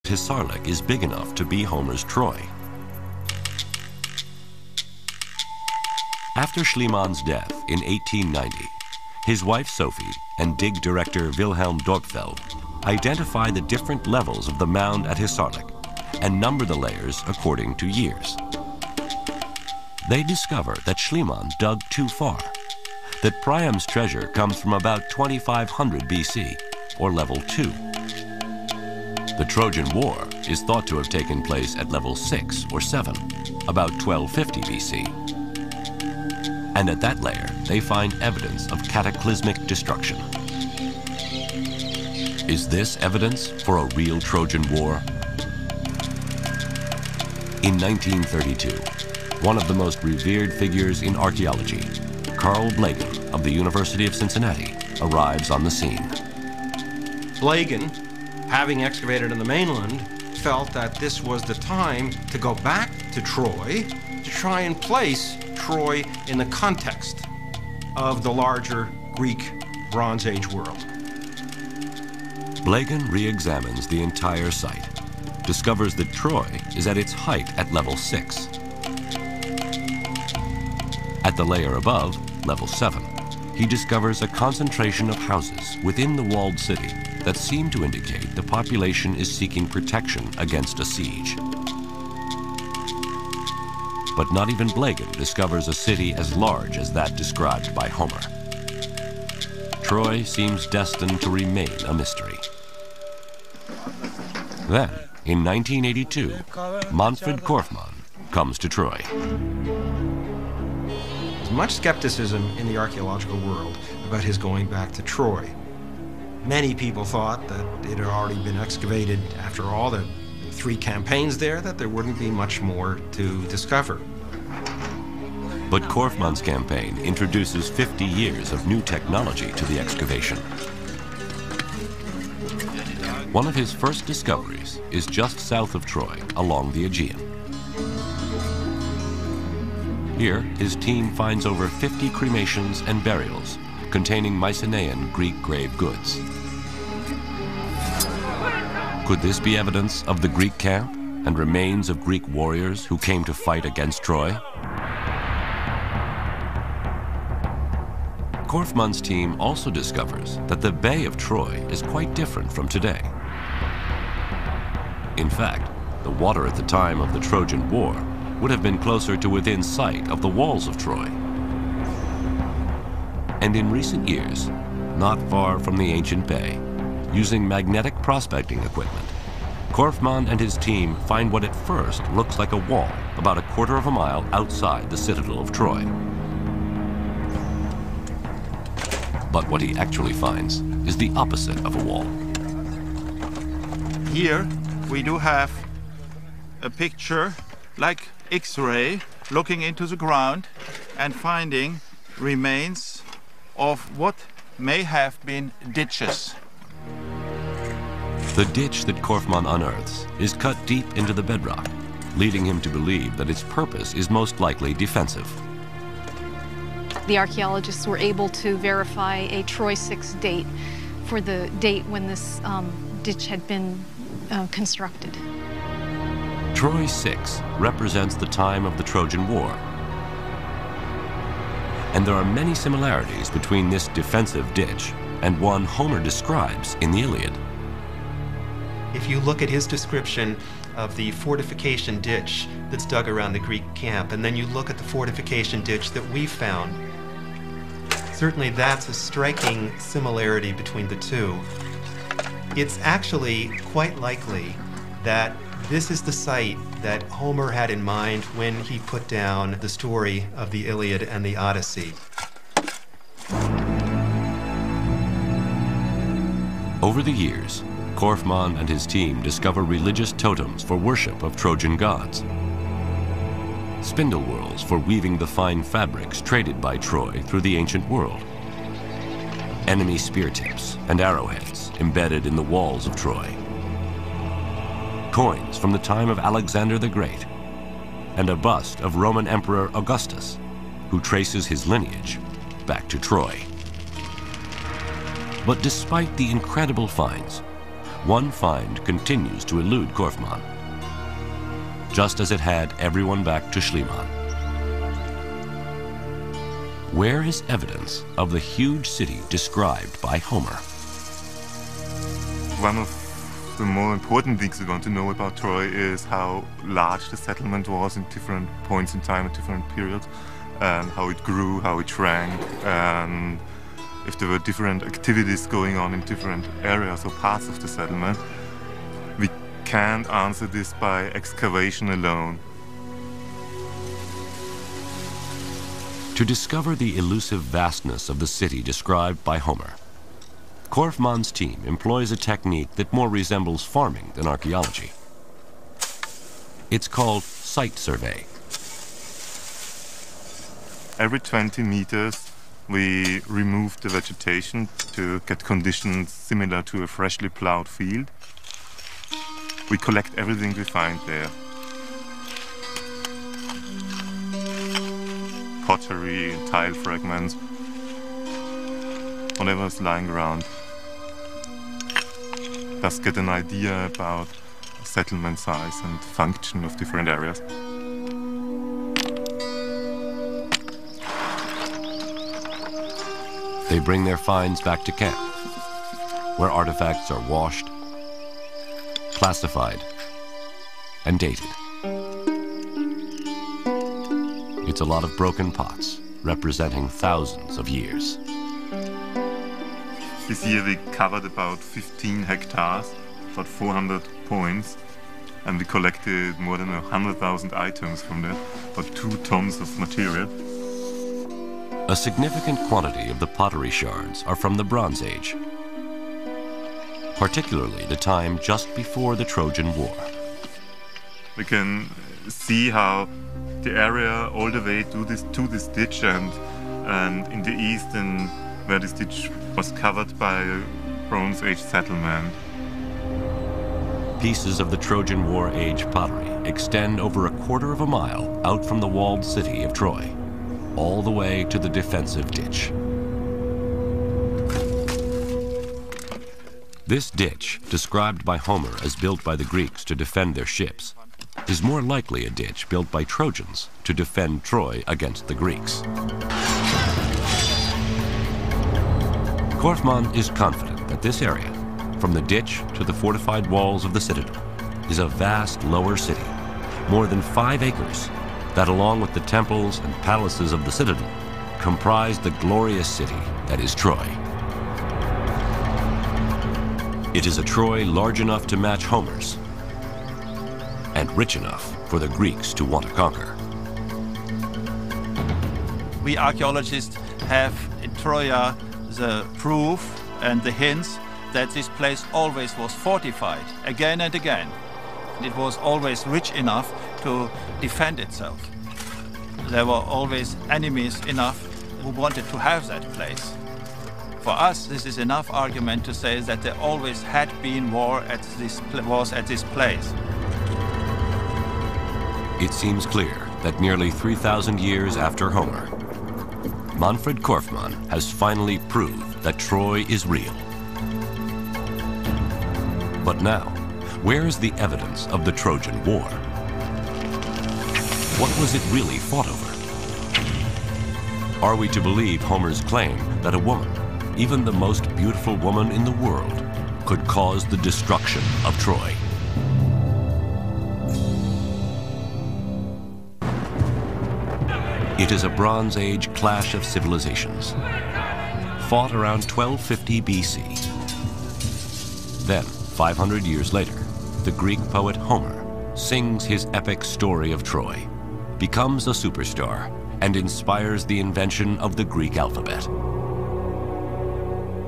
Hisarlik is big enough to be Homer's Troy. After Schliemann's death in 1890, his wife Sophie and dig director Wilhelm Dorpfeld identify the different levels of the mound at Hisarlik and number the layers according to years. They discover that Schliemann dug too far, that Priam's treasure comes from about 2500 BC, or level 2. The Trojan War is thought to have taken place at level 6 or 7, about 1250 BC. And at that layer, they find evidence of cataclysmic destruction. Is this evidence for a real Trojan War? In 1932, one of the most revered figures in archaeology, Carl Blegen of the University of Cincinnati, arrives on the scene. Blegen, having excavated on the mainland, felt that this was the time to go back to Troy to try and place Troy in the context of the larger Greek Bronze Age world. Blegen re-examines the entire site, discovers that Troy is at its height at level 6. At the layer above, level 7, he discovers a concentration of houses within the walled city that seem to indicate the population is seeking protection against a siege. But not even Blegen discovers a city as large as that described by Homer. Troy seems destined to remain a mystery. Then, in 1982, Manfred Korfmann comes to Troy. There's much skepticism in the archaeological world about his going back to Troy. Many people thought that it had already been excavated after all the 3 campaigns there, that there wouldn't be much more to discover. But Korfmann's campaign introduces 50 years of new technology to the excavation. One of his first discoveries is just south of Troy, along the Aegean. Here, his team finds over 50 cremations and burials containing Mycenaean Greek grave goods. Could this be evidence of the Greek camp and remains of Greek warriors who came to fight against Troy? Korfmann's team also discovers that the Bay of Troy is quite different from today. In fact, the water at the time of the Trojan War would have been closer to within sight of the walls of Troy. And in recent years, not far from the ancient bay, using magnetic prospecting equipment, Korfmann and his team find what at first looks like a wall about a quarter of a mile outside the citadel of Troy. But what he actually finds is the opposite of a wall. Here we do have a picture like X-ray looking into the ground and finding remains of what may have been ditches. The ditch that Korfmann unearths is cut deep into the bedrock, leading him to believe that its purpose is most likely defensive. The archaeologists were able to verify a Troy 6 date for the date when this ditch had been constructed. Troy 6 represents the time of the Trojan War. And there are many similarities between this defensive ditch and one Homer describes in the Iliad. If you look at his description of the fortification ditch that's dug around the Greek camp, and then you look at the fortification ditch that we found, certainly that's a striking similarity between the two. It's actually quite likely that this is the site that Homer had in mind when he put down the story of the Iliad and the Odyssey. Over the years, Korfmann and his team discover religious totems for worship of Trojan gods, spindle whorls for weaving the fine fabrics traded by Troy through the ancient world, enemy spear tips and arrowheads embedded in the walls of Troy, coins from the time of Alexander the Great, and a bust of Roman Emperor Augustus, who traces his lineage back to Troy. But despite the incredible finds, one find continues to elude Korfmann, just as it had everyone back to Schliemann. Where is evidence of the huge city described by Homer? One of the more important things we want to know about Troy is how large the settlement was in different points in time at different periods, and how it grew, how it shrank, and if there were different activities going on in different areas or parts of the settlement. We can't answer this by excavation alone. To discover the elusive vastness of the city described by Homer, Korfmann's team employs a technique that more resembles farming than archaeology. It's called site survey. Every 20 meters, we remove the vegetation to get conditions similar to a freshly plowed field. We collect everything we find there. Pottery, tile fragments, whatever is lying around. Thus get an idea about settlement size and function of different areas. They bring their finds back to camp, where artifacts are washed, classified, and dated. It's a lot of broken pots, representing thousands of years. This year we covered about 15 hectares, about 400 points, and we collected more than 100,000 items from there, about 2 tons of material. A significant quantity of the pottery shards are from the Bronze Age, particularly the time just before the Trojan War. We can see how the area all the way to this ditch and in the east, and where this ditch was covered by a Bronze Age settlement. Pieces of the Trojan War age pottery extend over a quarter of a mile out from the walled city of Troy, all the way to the defensive ditch. This ditch, described by Homer as built by the Greeks to defend their ships, is more likely a ditch built by Trojans to defend Troy against the Greeks. Korfmann is confident that this area, from the ditch to the fortified walls of the citadel, is a vast lower city, more than 5 acres, that along with the temples and palaces of the citadel, comprise the glorious city that is Troy. It is a Troy large enough to match Homer's, and rich enough for the Greeks to want to conquer. We archaeologists have in Troia the proof and the hints that this place always was fortified again and again. It was always rich enough to defend itself. There were always enemies enough who wanted to have that place. For us, this is enough argument to say that there always had been wars at this place. It seems clear that nearly 3,000 years after Homer, Manfred Korfmann has finally proved that Troy is real. But now, where is the evidence of the Trojan War? What was it really fought over? Are we to believe Homer's claim that a woman, even the most beautiful woman in the world, could cause the destruction of Troy? It is a Bronze Age clash of civilizations, fought around 1250 BC. Then, 500 years later, the Greek poet Homer sings his epic story of Troy, becomes a superstar, and inspires the invention of the Greek alphabet.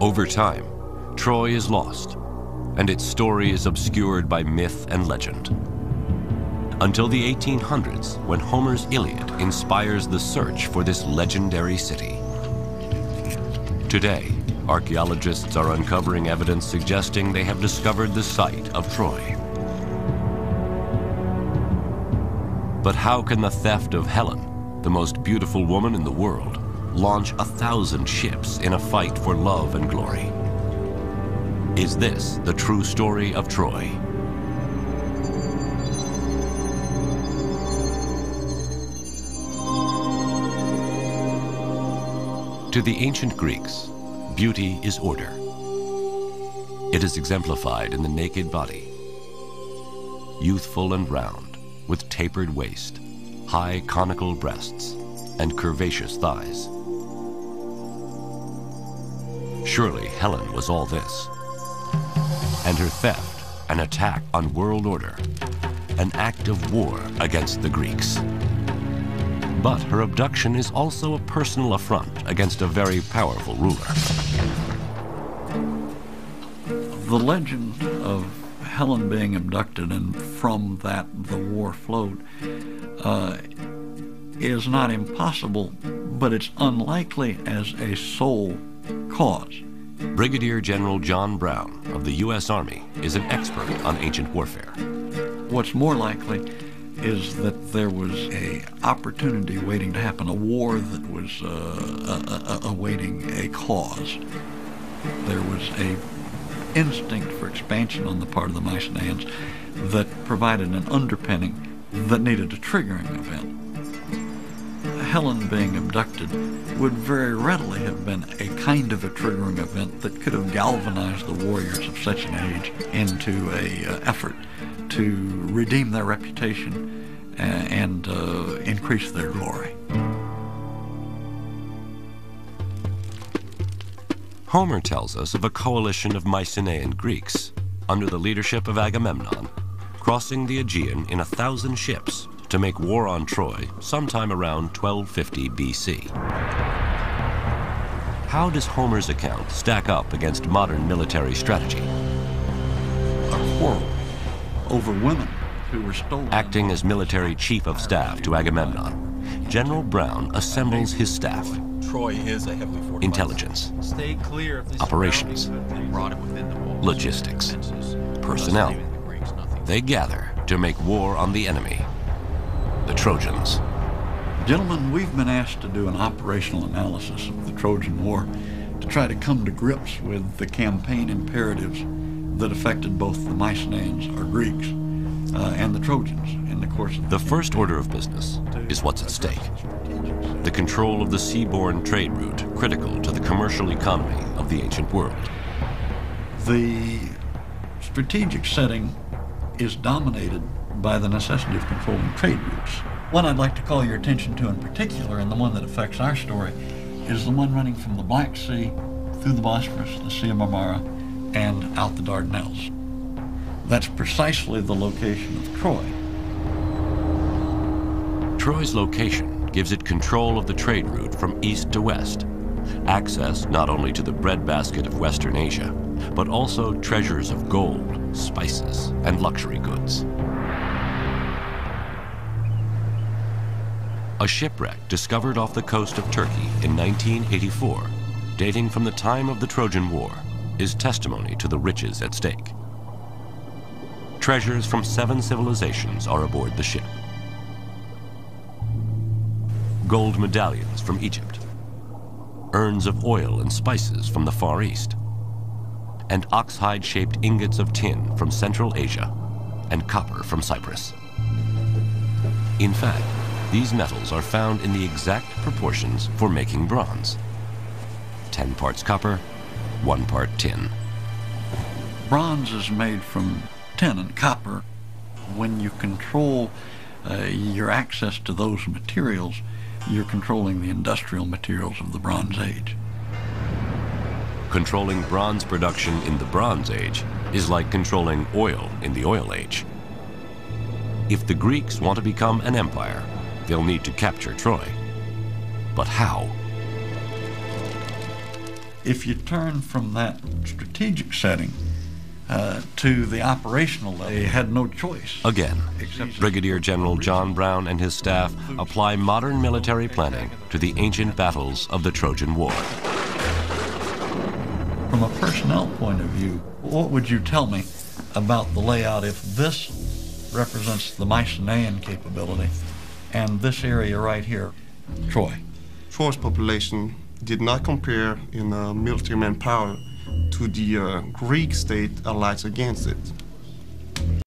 Over time, Troy is lost, and its story is obscured by myth and legend. Until the 1800s, when Homer's Iliad inspires the search for this legendary city. Today, archaeologists are uncovering evidence suggesting they have discovered the site of Troy. But how can the theft of Helen, the most beautiful woman in the world, launch 1,000 ships in a fight for love and glory? Is this the true story of Troy? To the ancient Greeks, beauty is order. It is exemplified in the naked body, youthful and round, with tapered waist, high conical breasts, and curvaceous thighs. Surely Helen was all this. And her theft, an attack on world order, an act of war against the Greeks. But her abduction is also a personal affront against a very powerful ruler. The legend of Helen being abducted and from that the war flowed is not impossible, but it's unlikely as a sole cause. Brigadier General John Brown of the U.S. Army is an expert on ancient warfare. What's more likely is that there was an opportunity waiting to happen, a war that was awaiting a cause. There was an instinct for expansion on the part of the Mycenaeans that provided an underpinning that needed a triggering event. Helen being abducted would very readily have been a kind of a triggering event that could have galvanized the warriors of such an age into an effort to redeem their reputation and increase their glory. Homer tells us of a coalition of Mycenaean Greeks under the leadership of Agamemnon crossing the Aegean in 1,000 ships to make war on Troy sometime around 1250 BC. How does Homer's account stack up against modern military strategy? A quarrel over women who were stolen. Acting as military chief of staff to Agamemnon, General Brown assembles his staff. Troy is a heavily fortified. Intelligence, Stay clear of the operations, brought it within the walls. logistics, personnel. They gather to make war on the enemy, the Trojans. Gentlemen, we've been asked to do an operational analysis of the Trojan War to try to come to grips with the campaign imperatives that affected both the Mycenaeans, or Greeks, and the Trojans in the course of The first order of business is what's at stake. The control of the seaborne trade route critical to the commercial economy of the ancient world. The strategic setting is dominated by the necessity of controlling trade routes. One I'd like to call your attention to in particular, and the one that affects our story, is the one running from the Black Sea through the Bosphorus, the Sea of Marmara, and out the Dardanelles. That's precisely the location of Troy. Troy's location gives it control of the trade route from east to west, access not only to the breadbasket of Western Asia, but also treasures of gold, spices, and luxury goods. A shipwreck discovered off the coast of Turkey in 1984, dating from the time of the Trojan War, is testimony to the riches at stake. Treasures from 7 civilizations are aboard the ship. Gold medallions from Egypt, urns of oil and spices from the Far East, and ox-hide-shaped ingots of tin from Central Asia, and copper from Cyprus. In fact, these metals are found in the exact proportions for making bronze. 10 parts copper, 1 part tin. Bronze is made from tin and copper. When you control your access to those materials, you're controlling the industrial materials of the Bronze Age. Controlling bronze production in the Bronze Age is like controlling oil in the Oil Age. If the Greeks want to become an empire, they'll need to capture Troy. But how? If you turn from that strategic setting to the operational level, they had no choice. Again, Brigadier General John Brown and his staff apply modern military planning to the ancient battles of the Trojan War. From a personnel point of view, what would you tell me about the layout if this represents the Mycenaean capability and this area right here, Troy? Troy's population did not compare in military manpower to the Greek state allied against it.